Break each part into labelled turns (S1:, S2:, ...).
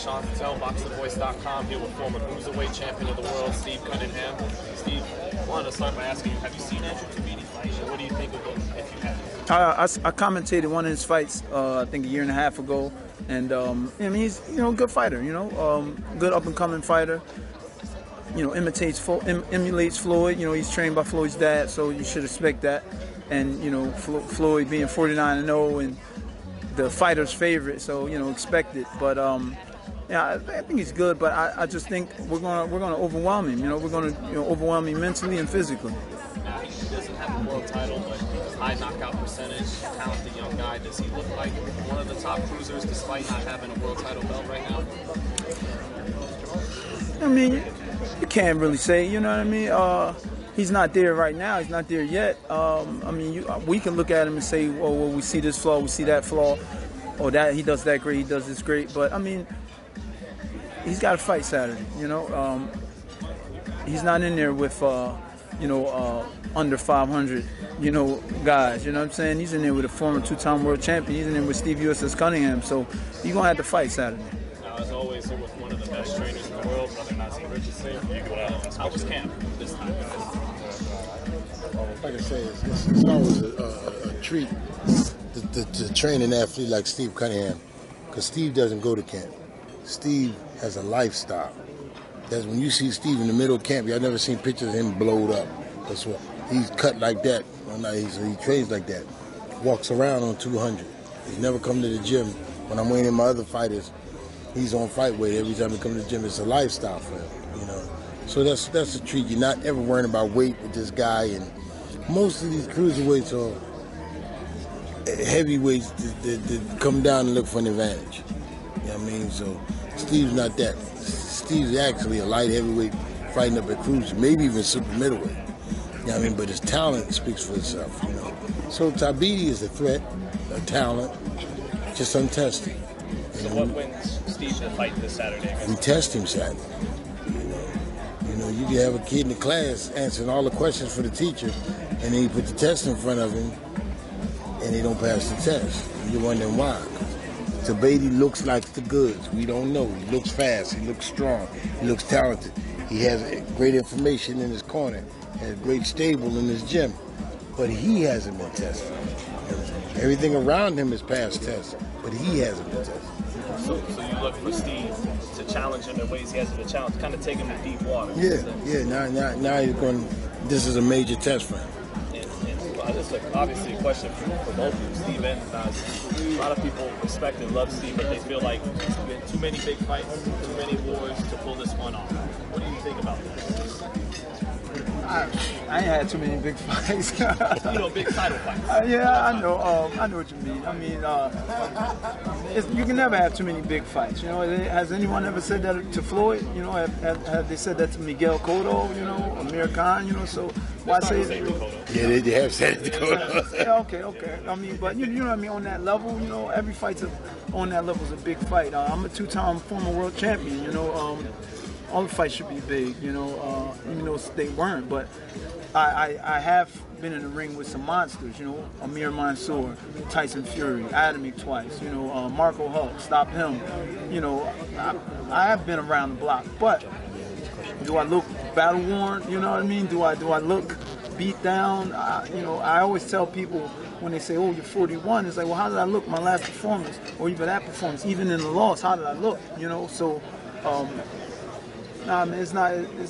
S1: Sean Zittel, BoxTheVoice.com, here with former Cruiserweight Champion of the World, Steve Cunningham. Steve, I wanted to start by asking you, have you seen Andrew Tabiti fight? And what do you think of him if you have?
S2: I commentated one of his fights, I think a year and a half ago, and I mean, he's a good fighter, good up and coming fighter. Emulates Floyd. He's trained by Floyd's dad, so you should expect that. And Floyd being 49-0 and the fighter's favorite, so expect it. But yeah, I think he's good, but I just think we're gonna overwhelm him. We're gonna overwhelm him mentally and physically.
S1: Now, he doesn't have a world title, but high knockout percentage, talented young guy. Does he look like one of the top cruisers despite not having a world title belt right now?
S2: I mean, you can't really say, you know what I mean? He's not there right now. He's not there yet. I mean, we can look at him and say, well, we see this flaw, we see that flaw, or that he does that great, he does this great. But I mean, he's got to fight Saturday. He's not in there with under 500 guys. You know what I'm saying? He's in there with a former two-time world champion. He's in there with Steve USS Cunningham. So you're gonna have to fight Saturday.
S1: Now, as always, here with one of the best trainers in the world, Brother Nazim Richardson. How was camp this time, guys?
S3: Like I say, it's always a treat to train an athlete like Steve Cunningham, because Steve doesn't go to camp. Steve has a lifestyle. That's when you see Steve in the middle of camp, y'all never seen pictures of him blowed up. That's what he's cut like that. He trains like that. Walks around on 200. He's never come to the gym. When I'm waiting my other fighters, he's on fight weight every time he comes to the gym. It's a lifestyle for him, So that's a treat. You're not ever worrying about weight with this guy. And most of these cruiserweights are heavyweights that come down and look for an advantage. You know what I mean? So Steve's not that. Steve's actually a light heavyweight fighting up at cruiser, maybe even super middleweight. You know what I mean? But his talent speaks for itself, So Tabiti is a threat, a talent, just untested.
S1: So what wins Steve to fight this Saturday?
S3: We test him Saturday. You can have a kid in the class answering all the questions for the teacher, and then you put the test in front of him, and they don't pass the test. You're wondering why. Tabiti looks like the goods. We don't know. He looks fast. He looks strong. He looks talented. He has great information in his corner. Has great stable in his gym. But he hasn't been tested. Everything around him is past tests, but he hasn't been tested.
S1: So you look for Steve to challenge him in ways he hasn't been challenged, kind of take him to deep water.
S3: Yeah. Now he's going. This is a major test for him.
S1: This is obviously a question for both of you, Steve and Nazim. A lot of people respect and love Steve, but they feel like it's been too many big fights, too many wars to pull this one off. What do you think about this?
S2: I ain't had too many big fights.
S1: Big title fights.
S2: Yeah, I know. I know what you mean. I mean, you can never have too many big fights. Has anyone ever said that to Floyd? Have they said that to Miguel Cotto? Amir Khan? So why say it?
S3: Yeah, they have said it to Cotto.
S2: Yeah, okay. I mean, but you know what I mean. On that level, every fight's on that level is a big fight. I'm a two-time former world champion. All the fights should be big, even though they weren't. But I have been in the ring with some monsters, Amir Mansour, Tyson Fury, Adamic twice, Marco Huck, stop him. I have been around the block. But do I look battle worn? You know what I mean? Do I look beat down? I always tell people when they say, "Oh, you're 41," it's like, well, how did I look my last performance, or even that performance, even in the loss? How did I look? So. Nah, man, it's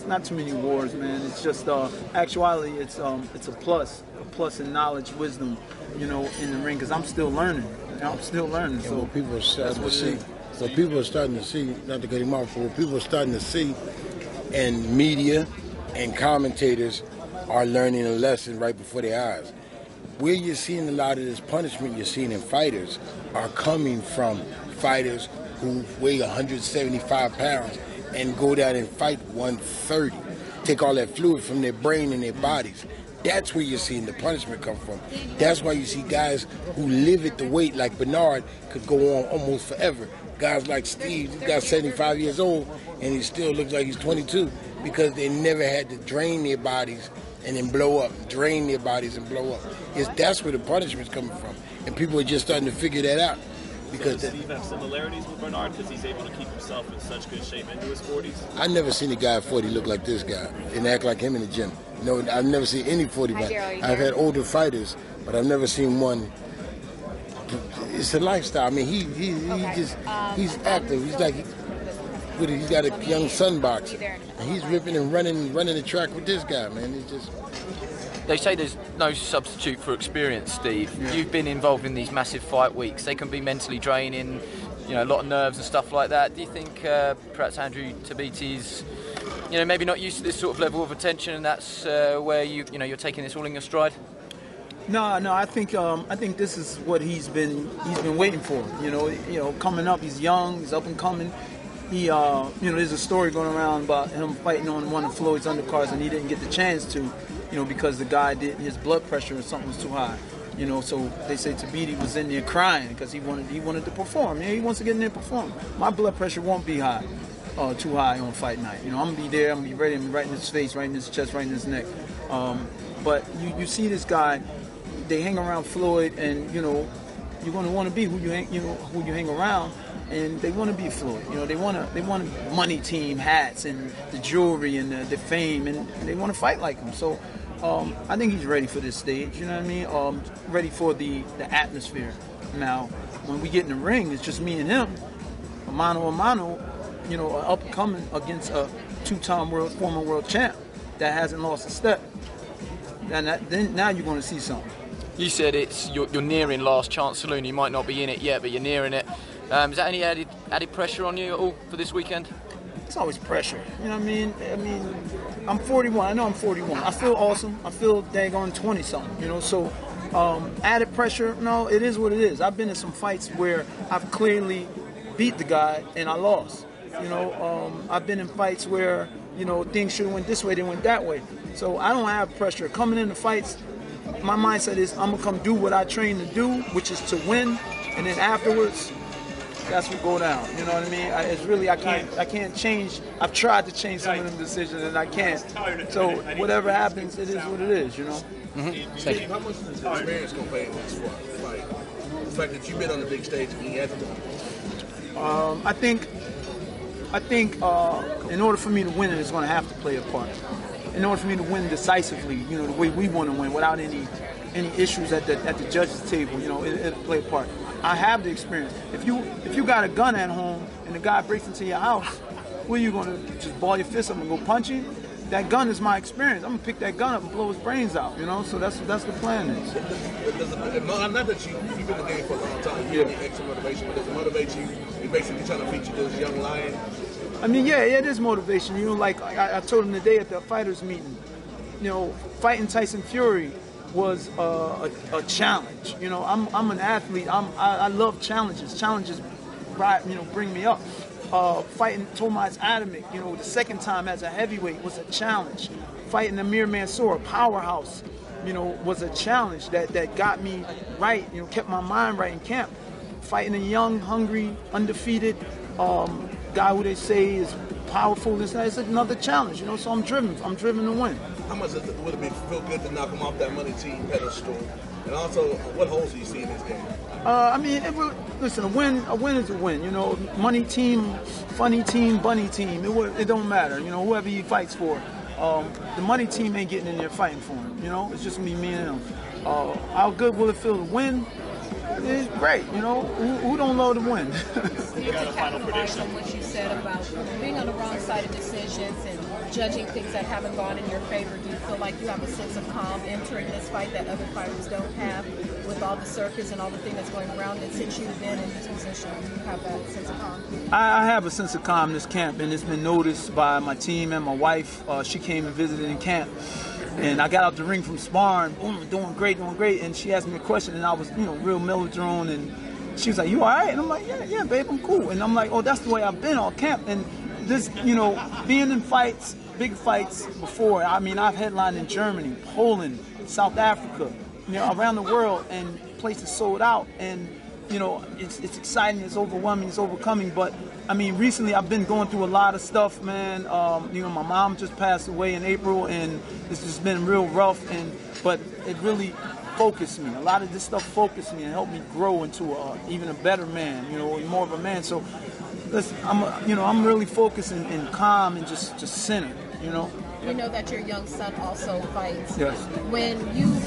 S2: not too many wars, man. It's just actuality. It's a plus in knowledge, wisdom, in the ring. Because I'm still learning. I'm still learning. So
S3: people are starting to see. So people are starting to see. Not to cut him off, but what people are starting to see, and media and commentators are learning a lesson right before their eyes. Where you're seeing a lot of this punishment you're seeing in fighters are coming from fighters who weigh 175 pounds. And go down and fight 130. Take all that fluid from their brain and their bodies. That's where you're seeing the punishment come from. That's why you see guys who live at the weight like Bernard could go on almost forever. Guys like Steve, he got 75 years old and he still looks like he's 22 because they never had to drain their bodies and then blow up, drain their bodies and blow up. That's where the punishment's coming from. And people are just starting to figure that out. Because
S1: does Steve have similarities with Bernard because he's able to keep himself in such good shape into his 40s?
S3: I never seen a guy at 40 look like this guy and act like him in the gym. You know, I've never seen any 40 man. I've had older fighters, but I've never seen one. It's a lifestyle. I mean, he's active. He's like he's got a young son boxer, and he's ripping and running the track with this guy, man. He's just.
S4: They say there's no substitute for experience, Steve. Yeah. You've been involved in these massive fight weeks. They can be mentally draining, you know, a lot of nerves and stuff like that. Do you think perhaps Andrew Tabiti's, you know, maybe not used to this sort of level of attention, and that's where you're taking this all in your stride?
S2: No. I think this is what he's been waiting for. You know, coming up, he's young, he's up and coming. He, there's a story going around about him fighting on one of Floyd's undercards, and he didn't get the chance to. You know, because the guy his blood pressure or something was too high. You know, so they say Tabiti was in there crying because he wanted to perform. Yeah, he wants to get in there and perform. My blood pressure won't be high, too high on fight night. You know, I'm gonna be there. I'm gonna be ready. I'm right in his face, right in his chest, right in his neck. But you see this guy, they hang around Floyd, and you know, you're gonna want to be who you hang around. And they want to be Floyd, you know. They want money team hats and the jewelry and the fame, and they want to fight like him. So I think he's ready for this stage. You know what I mean? Ready for the atmosphere. Now, when we get in the ring, it's just me and him, mano a mano. You know, up and coming against a two-time former world champ that hasn't lost a step. And then now you're going to see something.
S4: You said you're nearing last chance saloon. You might not be in it yet, but you're nearing it. Is that any added pressure on you at all for this weekend?
S2: It's always pressure. You know what I mean? I'm 41. I know I'm 41. I feel awesome. I feel daggone 20-something, you know. So added pressure, no, it is what it is. I've been in some fights where I've clearly beat the guy and I lost. You know, I've been in fights where, you know, things should have went this way, they went that way. So I don't have pressure. Coming into fights, my mindset is I'm going to come do what I train to do, which is to win, and then afterwards, that's what go down. You know what I mean? It's really I can't change. I've tried to change some of them decisions and I can't. So whatever happens, it is what it is. You know.
S5: Mm-hmm. How much does experience gonna play in this fight? The fact that you've been on the big stage and he hasn't done.
S2: I think in order for me to win, it's going to have to play a part. In order for me to win decisively, you know, the way we want to win, without any issues at the judges' table, you know, it'll play a part. I have the experience. If you got a gun at home and the guy breaks into your house, what are you going to just ball your fist up and go punch him? That gun is my experience. I'm going to pick that gun up and blow his brains out, you know? So that's the plan is.
S5: Not that you've been in the game for a long time. You have extra motivation, but does it motivate you? You're basically trying to feature this young lion.
S2: I mean, yeah, it is motivation. You know, like I told him today at the fighters meeting, you know, fighting Tyson Fury was a challenge. You know, I'm an athlete. I love challenges. Challenges, bring me up. Fighting Tomas Adamic, you know, the second time as a heavyweight was a challenge. Fighting Amir Mansour, powerhouse, you know, was a challenge that got me right. You know, kept my mind right in camp. Fighting a young, hungry, undefeated guy who they say is powerful. It's another challenge. You know, so I'm driven to win.
S5: How much would it feel good to knock him off that money team pedestal? And also, what holes do you see in this game?
S2: I mean, listen, a win is a win. You know, money team, funny team, bunny team. It don't matter. You know, whoever he fights for. The money team ain't getting in there fighting for him. You know, it's just me and him. How good will it feel to win? It's great. You know, who don't love to win?
S6: You got a final prediction on what you said about being on the wrong side of decisions and judging things that haven't gone in your favor. Do you feel like you have a sense of calm entering this fight that other fighters don't have, with all the circus and all the things that's going around it since you've been in this position? Do you have that sense of calm?
S2: I have a sense of calm in this camp, and it's been noticed by my team and my wife. She came and visited in camp. And I got out the ring from sparring, boom, doing great. And she asked me a question, and I was, you know, real melodrone. And she was like, "You all right?" And I'm like, "Yeah, babe, I'm cool." And I'm like, "Oh, that's the way I've been all camp." And this, you know, being in fights, big fights before. I mean, I've headlined in Germany, Poland, South Africa, you know, around the world, and places sold out. And you know, it's exciting, it's overwhelming, it's overcoming. But I mean, recently I've been going through a lot of stuff, man. You know, my mom just passed away in April, and it's just been real rough. But it really focused me. A lot of this stuff focused me and helped me grow into even a better man, you know, more of a man. So, listen, I'm really focused and calm and just centered, you know.
S6: We know that your young son also fights.
S2: Yes.
S6: When you